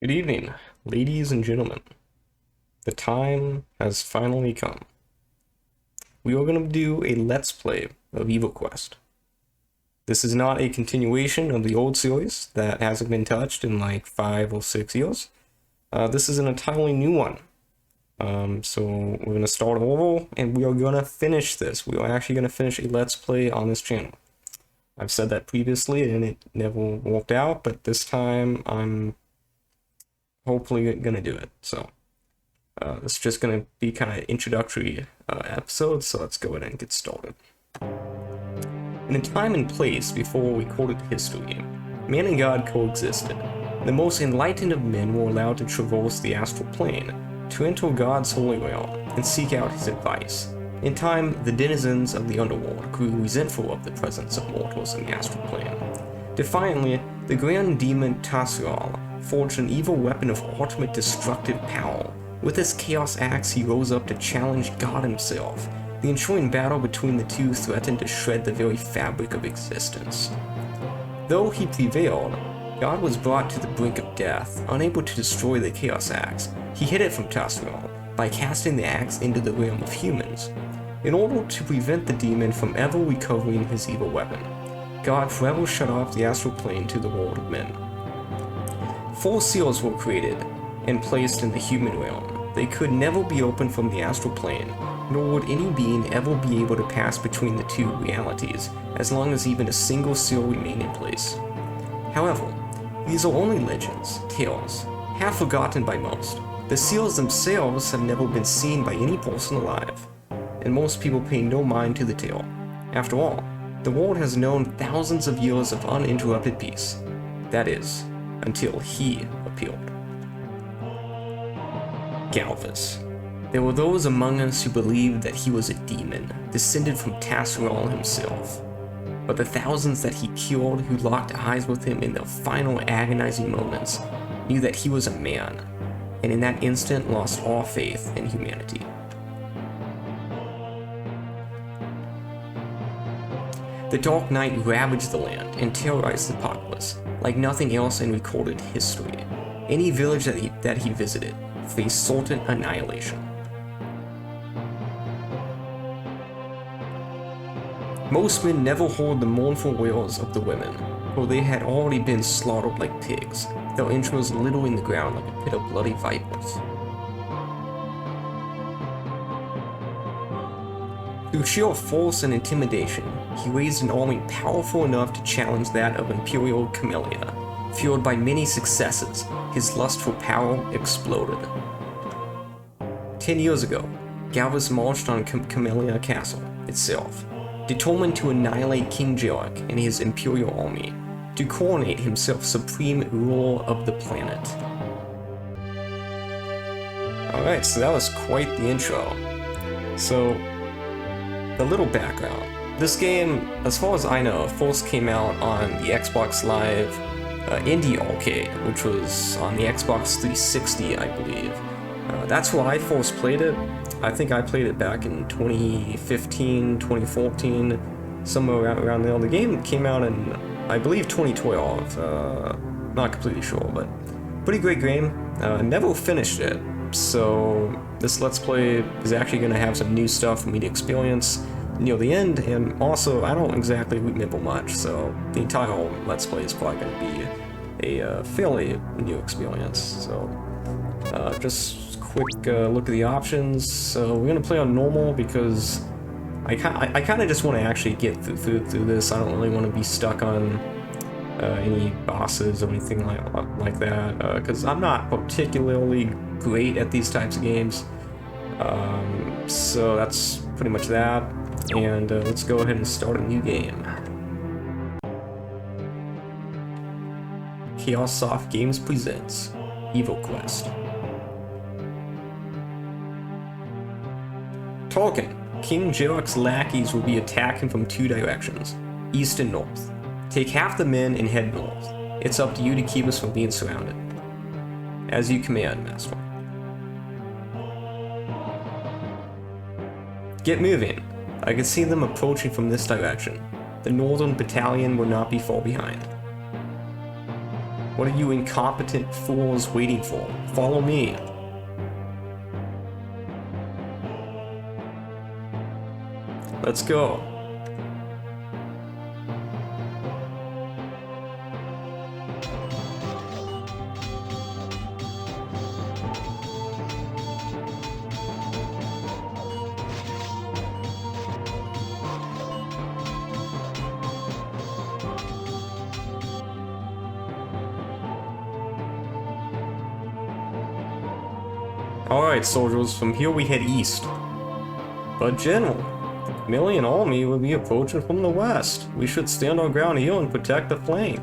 Good evening, ladies and gentlemen. The time has finally come. We are going to do a Let's Play of EvilQuest. This is not a continuation of the old series that hasn't been touched in like 5 or 6 years. This is an entirely new one. So we're going to start over and we are going to finish this. We are actually going to finish a Let's Play on this channel. I've said that previously and it never worked out, but this time I'm hopefully gonna do it. So it's just gonna be kind of introductory episode, so let's go ahead and get started. In a time and place before recorded history, man and God coexisted. The most enlightened of men were allowed to traverse the astral plane, to enter God's holy realm, and seek out his advice. In time, the denizens of the underworld grew resentful of the presence of mortals in the astral plane. Defiantly, the grand demon Tasral forged an evil weapon of ultimate destructive power. With his chaos axe, he rose up to challenge God himself. The ensuing battle between the two threatened to shred the very fabric of existence. Though he prevailed, God was brought to the brink of death. Unable to destroy the chaos axe, he hid it from Tasral by casting the axe into the realm of humans. In order to prevent the demon from ever recovering his evil weapon, God forever shut off the astral plane to the world of men. 4 seals were created and placed in the human realm. They could never be opened from the astral plane, nor would any being ever be able to pass between the two realities, as long as even a single seal remained in place. However, these are only legends, tales, half forgotten by most. The seals themselves have never been seen by any person alive, and most people pay no mind to the tale. After all, the world has known thousands of years of uninterrupted peace. That is, until he appeared. Galvus. There were those among us who believed that he was a demon, descended from Tasral himself. But the thousands that he killed, who locked eyes with him in their final agonizing moments, knew that he was a man, and in that instant lost all faith in humanity. The Dark Knight ravaged the land and terrorized the populace like nothing else in recorded history. Any village that he visited faced certain annihilation. Most men never heard the mournful wails of the women, for they had already been slaughtered like pigs, their entrails littering the ground like a pit of bloody vipers. Through sheer force and intimidation, he raised an army powerful enough to challenge that of Imperial Camellia. Fueled by many successes, his lust for power exploded. 10 years ago, Galvus marched on Camellia Castle itself, determined to annihilate King Jarek and his Imperial army, to coronate himself supreme ruler of the planet. Alright, so that was quite the intro. So, a little background. This game, as far as I know, first came out on the Xbox Live Indie Arcade, which was on the Xbox 360, I believe. That's where I first played it. I think I played it back in 2015, 2014, somewhere around there. The game came out in, I believe, 2012. Not completely sure, but pretty great game. Never finished it, so this Let's Play is actually going to have some new stuff for me to experience near the end, and also I don't exactly remember much, so the entire Let's Play is probably going to be a fairly new experience. So just quick look at the options. So we're going to play on normal because I kind of just want to actually get through this. I don't really want to be stuck on any bosses or anything like that, because I'm not particularly great at these types of games. So that's pretty much that, and let's go ahead and start a new game. Chaossoft Games presents EvilQuest. Tarkin. King Jarek's lackeys will be attacking from 2 directions, east and north. Take half the men and head north. It's up to you to keep us from being surrounded. As you command, Master. Get moving. I can see them approaching from this direction. The northern battalion will not be far behind. What are you incompetent fools waiting for? Follow me. Let's go. Alright, soldiers, from here we head east. But General, the Chameleon army will be approaching from the west. We should stand our ground here and protect the flank.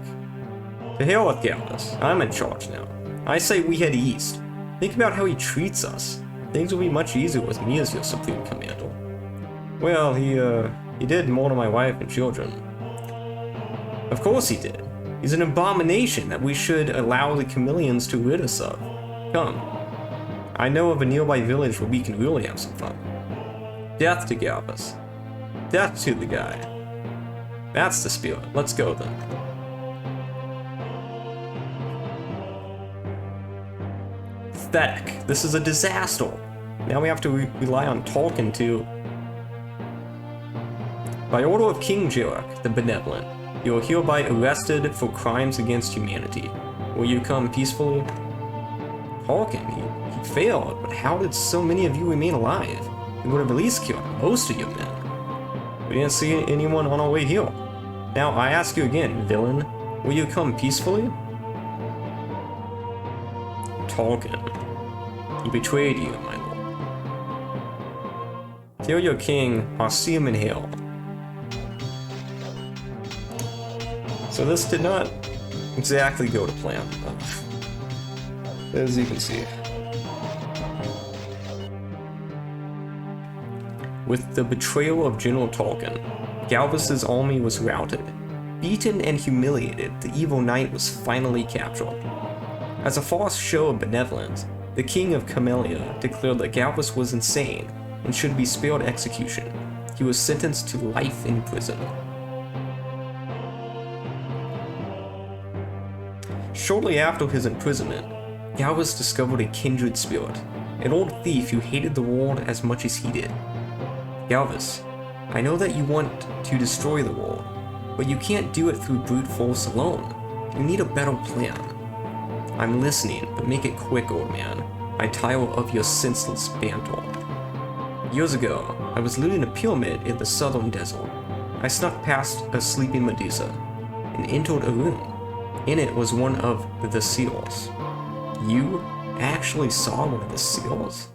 To hell with Galvus, I'm in charge now. I say we head east. Think about how he treats us. Things will be much easier with me as your supreme commander. Well, he did murder my wife and children. Of course he did. He's an abomination that we should allow the chameleons to rid us of. Come. I know of a nearby village where we can really have some fun. Death to Galvus. Death to the guy. That's the spirit. Let's go then. Pathetic. This is a disaster. Now we have to rely on Tolkien to... By order of King Jarek, the Benevolent, you are hereby arrested for crimes against humanity. Will you come peacefully? Tolkien, he failed, but how did so many of you remain alive? He would have at least killed most of your men. We didn't see anyone on our way here. Now, I ask you again, villain, will you come peacefully? Tolkien, he betrayed you, my lord. Tell your king, I'll see him in hell. So this did not exactly go to plan, as you can see. With the betrayal of General Tolkien, Galvus's army was routed. Beaten and humiliated, the evil knight was finally captured. As a false show of benevolence, the king of Camellia declared that Galvus was insane and should be spared execution. He was sentenced to life in prison. Shortly after his imprisonment, Galvus discovered a kindred spirit, an old thief who hated the world as much as he did. Galvus, I know that you want to destroy the world, but you can't do it through brute force alone. You need a better plan. I'm listening, but make it quick, old man. I tire of your senseless banter. Years ago, I was looting a pyramid in the southern desert. I snuck past a sleeping Medusa and entered a room. In it was one of the seals. You actually saw one of the seals?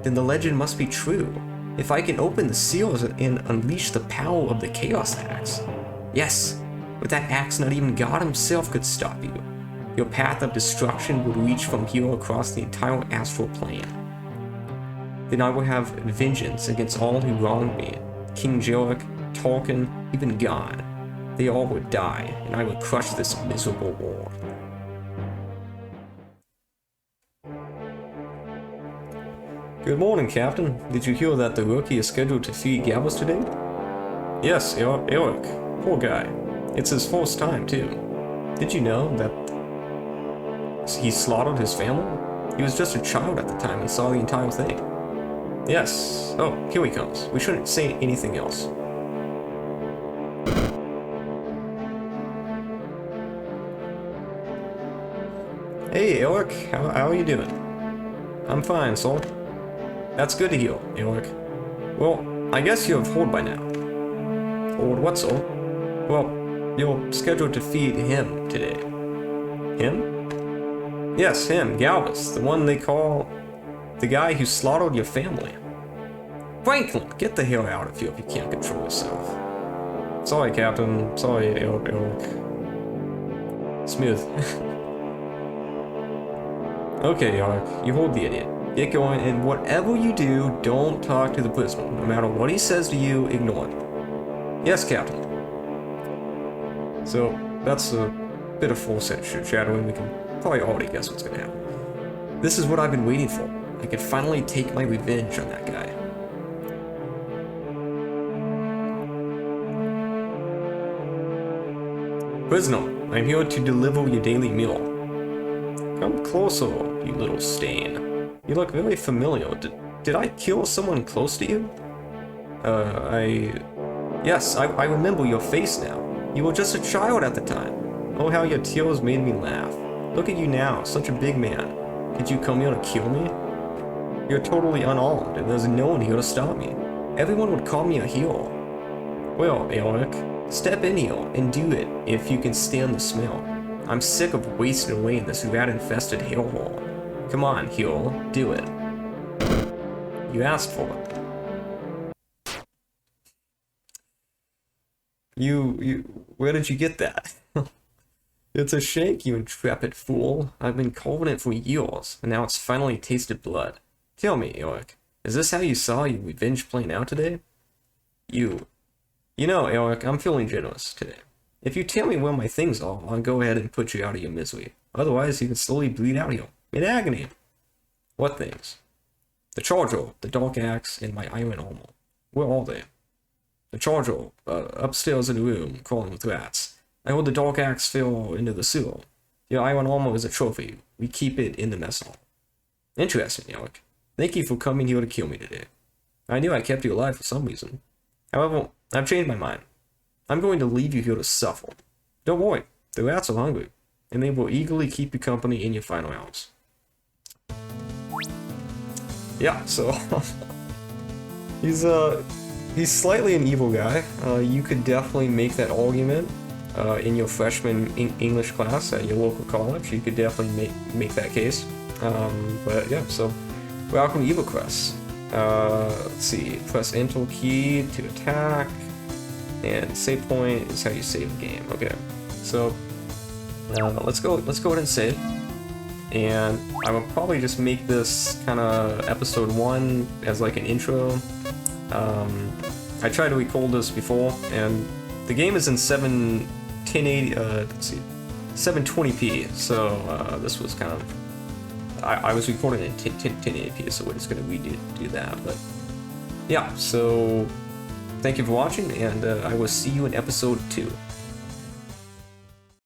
Then the legend must be true. If I can open the seals and unleash the power of the Chaos Axe. Yes, with that axe not even God himself could stop you. Your path of destruction would reach from here across the entire astral plane. Then I will have vengeance against all who wronged me. King Jarek, Tolkien, even God. They all would die, and I would crush this miserable world. Good morning, Captain. Did you hear that the rookie is scheduled to feed Galvus today? Yes, Eric. Poor guy. It's his first time, too. Did you know that he slaughtered his family? He was just a child at the time and saw the entire thing. Yes. Oh, here he comes. We shouldn't say anything else. Hey, Eric. How are you doing? I'm fine, sir. That's good to hear, Eric. Well, I guess you have heard by now. Heard what, sir? Well, you're scheduled to feed him today. Him? Yes, him, Galvus, the one they call the guy who slaughtered your family. Franklin, get the hell out of here if you can't control yourself. Sorry, Captain. Sorry, Eric. Smooth. Okay, Eric, you hold the idiot. Get going, and whatever you do, don't talk to the prisoner. No matter what he says to you, ignore it. Yes, Captain. So, that's a bit of foreshadowing. We can probably already guess what's gonna happen. This is what I've been waiting for. I can finally take my revenge on that guy. Prisoner, I'm here to deliver your daily meal. Come closer, you little stain. You look very familiar. Did I kill someone close to you? Yes, I remember your face now. You were just a child at the time. Oh, how your tears made me laugh. Look at you now, such a big man. Did you come here to kill me? You're totally unarmed, and there's no one here to stop me. Everyone would call me a hero. Well, Eric, step in here and do it if you can stand the smell. I'm sick of wasting away in this rat-infested hellhole. Come on, hero, do it. You asked for it. Where did you get that? It's a shake, you intrepid fool. I've been carving it for years, and now it's finally tasted blood. Tell me, Eric, is this how you saw your revenge playing out today? You know, Eric, I'm feeling generous today. If you tell me where my things are, I'll go ahead and put you out of your misery. Otherwise, you can slowly bleed out here, in agony. What things? The charger, the dark axe, and my iron armor. Where are they? The charger, upstairs in the room, crawling with rats. I heard the dark axe fell into the sewer. Your iron armor is a trophy. We keep it in the mess hall. Interesting, Eric. Thank you for coming here to kill me today. I knew I kept you alive for some reason. However, I've changed my mind. I'm going to leave you here to suffer. Don't worry, the rats are hungry, and they will eagerly keep you company in your final hours. Yeah, so he's slightly an evil guy. You could definitely make that argument in your freshman English class at your local college. You could definitely make that case. But yeah, so welcome to EvilQuest. Let's see, press Enter key to attack, and save point is how you save the game. Okay, so let's go ahead and save. And I will probably just make this kind of episode 1 as like an intro. I tried to record this before, and the game is in 720p, so this was kind of, I was recording in 1080p, so we're just going to redo that. But yeah, so thank you for watching, and I will see you in episode 2.